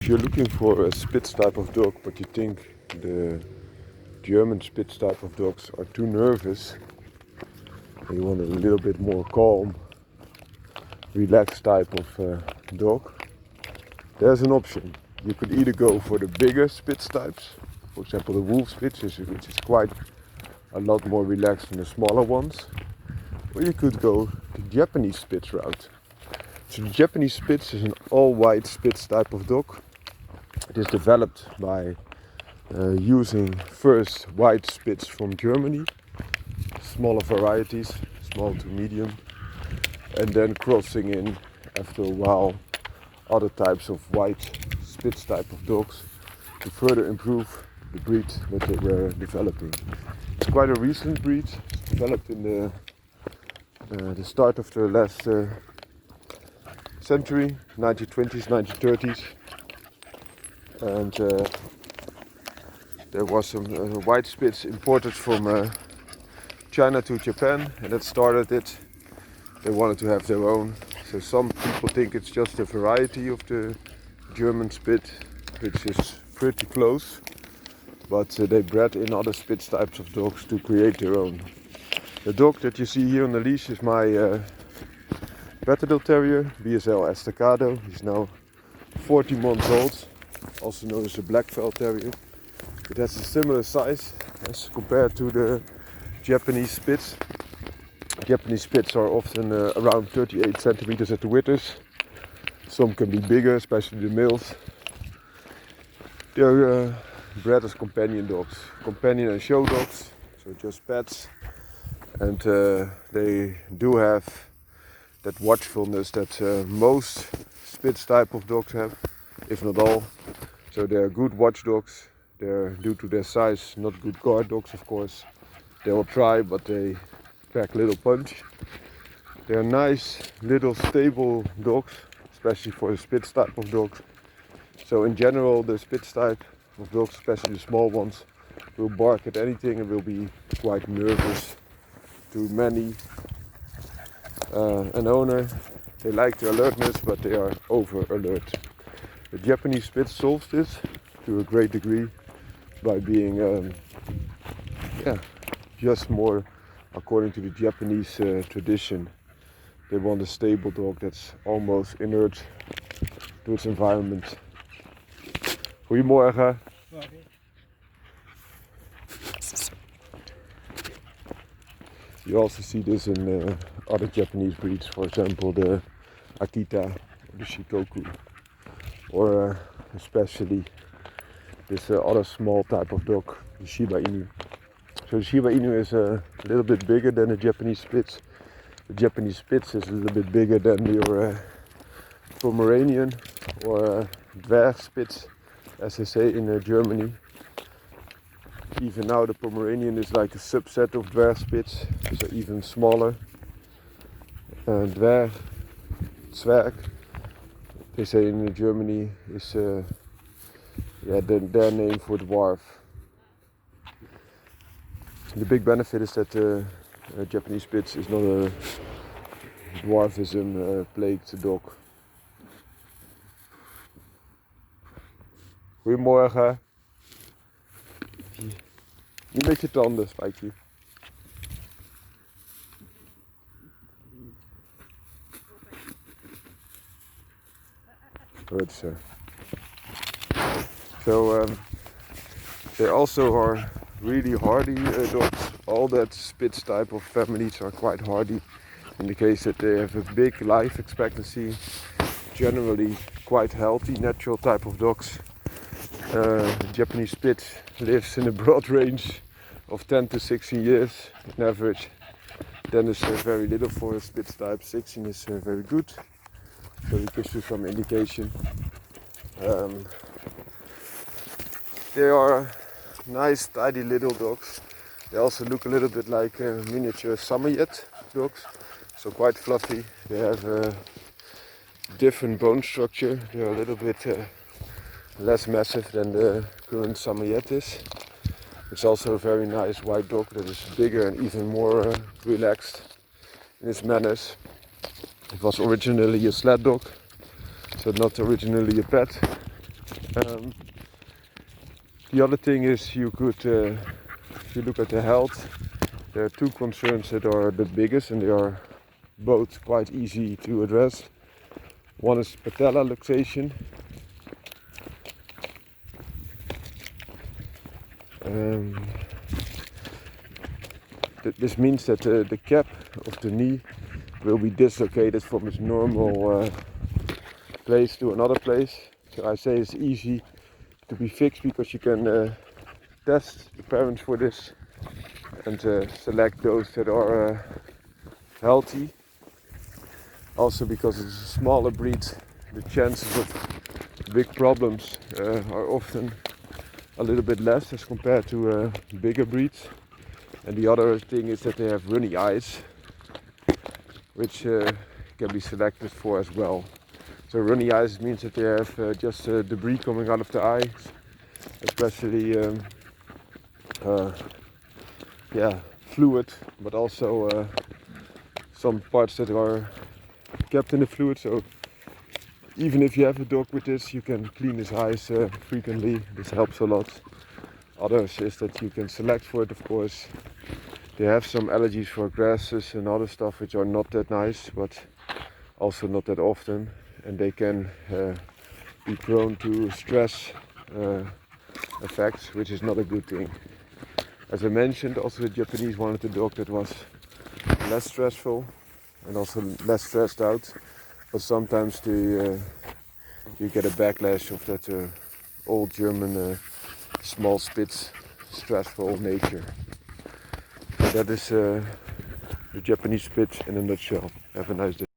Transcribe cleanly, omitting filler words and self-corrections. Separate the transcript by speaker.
Speaker 1: you're looking for a Spitz type of dog, but you think the German Spitz type of dogs are too nervous, and you want a little bit more calm, relaxed type of dog, there's an option. You could either go for the bigger Spitz types, for example the Wolf Spitz, which is quite a lot more relaxed than the smaller ones, or you could go the Japanese Spitz route. So the Japanese Spitz is an all-white Spitz type of dog. It is developed by using first white Spitz from Germany, smaller varieties, small to medium, and then crossing in after a while other types of white Spitz type of dogs to further improve the breed that they were developing. It's quite a recent breed. It's developed in the start of the last century, 1920s, 1930s, and there was some white Spitz imported from China to Japan, and that started it. They wanted to have their own. So some people think it's just a variety of the German Spitz, which is pretty close, but they bred in other Spitz types of dogs to create their own. The dog that you see here on the leash is my Patterdale Terrier, BSL Estacado. He's now 40 months old, also known as a Blackfell Terrier. It has a similar size as compared to the Japanese Spitz. Japanese Spitz are often around 38 centimeters at the withers. Some can be bigger, especially the males. They're bred as companion dogs, companion and show dogs, so just pets. And they do have that watchfulness that most Spitz type of dogs have, if not all. So they're good watchdogs. They're, due to their size, not good guard dogs, of course. They will try, but they pack little punch. They're nice, little, stable dogs, especially for the Spitz type of dogs. So in general, the Spitz type of dogs, especially the small ones, will bark at anything and will be quite nervous to many. An owner, they like the alertness, but they are over alert. The Japanese Spitz solves this to a great degree by being just more according to the Japanese tradition. They want a stable dog that's almost inert to its environment. Goedemorgen. You also see this in other Japanese breeds, for example the Akita or the Shikoku, or especially this other small type of dog, the Shiba Inu. So the Shiba Inu is a little bit bigger than the Japanese Spitz. The Japanese Spitz is a little bit bigger than your Pomeranian or Dwerg Spitz, as they say in Germany. Even now the Pomeranian is like a subset of Dwerg Spitz, so even smaller. Dwerg, Zwerg, they say in Germany, is their name for dwarf. The big benefit is that the Japanese Spitz is not a dwarfism plagued dog. Goedemorgen. Niet met je tanden, Spijkje. Good, sir. So they also are really hardy dogs. All that Spitz type of families are quite hardy in the case that they have a big life expectancy, generally quite healthy, natural type of dogs. Japanese Spitz lives in a broad range of 10 to 16 years on average. 10 is very little for a Spitz type, 16 is very good. So it gives you some indication. They are nice, tidy little dogs. They also look a little bit like miniature Samoyed dogs, so quite fluffy. They have a different bone structure. They're a little bit less massive than the current Samoyed is. It's also a very nice white dog that is bigger and even more relaxed in its manners. It was originally a sled dog, so not originally a pet. The other thing is you could, if you look at the health, there are two concerns that are the biggest, and they are both quite easy to address. One is patella luxation. This means that the cap of the knee will be dislocated from its normal place to another place. So I say it's easy to be fixed because you can test the parents for this and select those that are healthy. Also because it's a smaller breed, the chances of big problems are often a little bit less as compared to bigger breeds. And the other thing is that they have runny eyes, which can be selected for as well. So runny eyes means that they have just debris coming out of the eyes, especially fluid, but also some parts that are kept in the fluid. So even if you have a dog with this, you can clean his eyes frequently. This helps a lot. Others is that you can select for it, of course. They have some allergies for grasses and other stuff which are not that nice, but also not that often, and they can be prone to stress effects, which is not a good thing. As I mentioned, also the Japanese wanted a dog that was less stressful and also less stressed out, but sometimes you get a backlash of that old German small Spitz stressful nature. So that is the Japanese Spitz in a nutshell. Have a nice day.